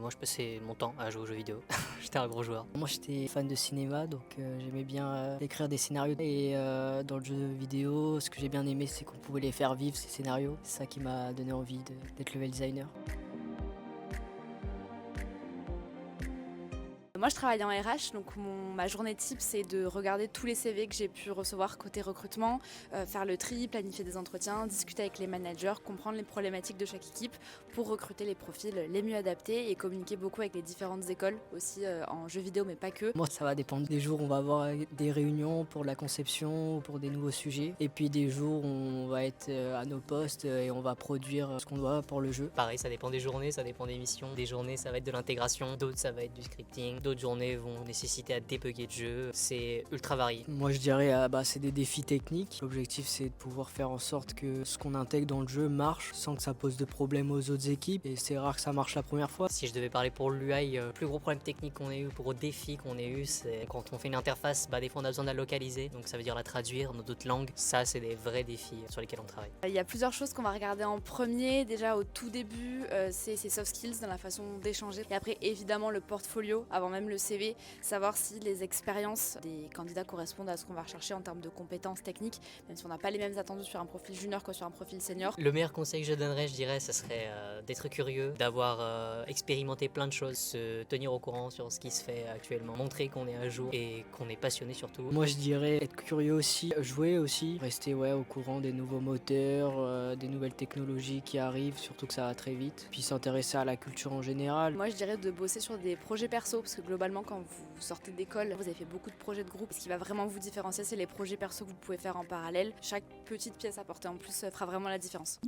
Moi, je passais mon temps à jouer aux jeux vidéo. J'étais un gros joueur. Moi j'étais fan de cinéma donc j'aimais bien écrire des scénarios et dans le jeu vidéo ce que j'ai bien aimé c'est qu'on pouvait les faire vivre ces scénarios. C'est ça qui m'a donné envie d'être level designer. Moi, je travaille en RH, donc ma journée type, c'est de regarder tous les CV que j'ai pu recevoir côté recrutement, faire le tri, planifier des entretiens, discuter avec les managers, comprendre les problématiques de chaque équipe pour recruter les profils les mieux adaptés et communiquer beaucoup avec les différentes écoles, aussi en jeux vidéo, mais pas que. Moi ça va dépendre des jours où on va avoir des réunions pour la conception ou pour des nouveaux sujets et puis des jours où on va être à nos postes et on va produire ce qu'on doit pour le jeu. Pareil, ça dépend des journées, ça dépend des missions. Des journées, ça va être de l'intégration, d'autres, ça va être du scripting, d'autres journées vont nécessiter à débugger le jeu. C'est ultra varié. Moi je dirais c'est des défis techniques. L'objectif c'est de pouvoir faire en sorte que ce qu'on intègre dans le jeu marche sans que ça pose de problème aux autres équipes et c'est rare que ça marche la première fois. Si je devais parler pour l'UI, le plus gros problème technique qu'on ait eu, le plus gros défi qu'on ait eu, c'est quand on fait une interface, des fois on a besoin de la localiser, donc ça veut dire la traduire dans d'autres langues. Ça, c'est des vrais défis sur lesquels on travaille. Il y a plusieurs choses qu'on va regarder en premier. Déjà au tout début, c'est ses soft skills dans la façon d'échanger. Et après, évidemment, le portfolio, avant même le CV, savoir si les expériences des candidats correspondent à ce qu'on va rechercher en termes de compétences techniques, même si on n'a pas les mêmes attendus sur un profil junior que sur un profil senior. Le meilleur conseil que je donnerais, je dirais, ça serait d'être curieux, d'avoir expérimenté plein de choses, se tenir au courant sur ce qui se fait actuellement, montrer qu'on est à jour et qu'on est passionné surtout. Moi je dirais être curieux aussi, jouer aussi, rester au courant des nouveaux moteurs, des nouvelles technologies qui arrivent, surtout que ça va très vite, puis s'intéresser à la culture en général. Moi je dirais de bosser sur des projets perso, parce que globalement quand vous sortez d'école, vous avez fait beaucoup de projets de groupe. Ce qui va vraiment vous différencier, c'est les projets perso que vous pouvez faire en parallèle. Chaque petite pièce apportée en plus fera vraiment la différence.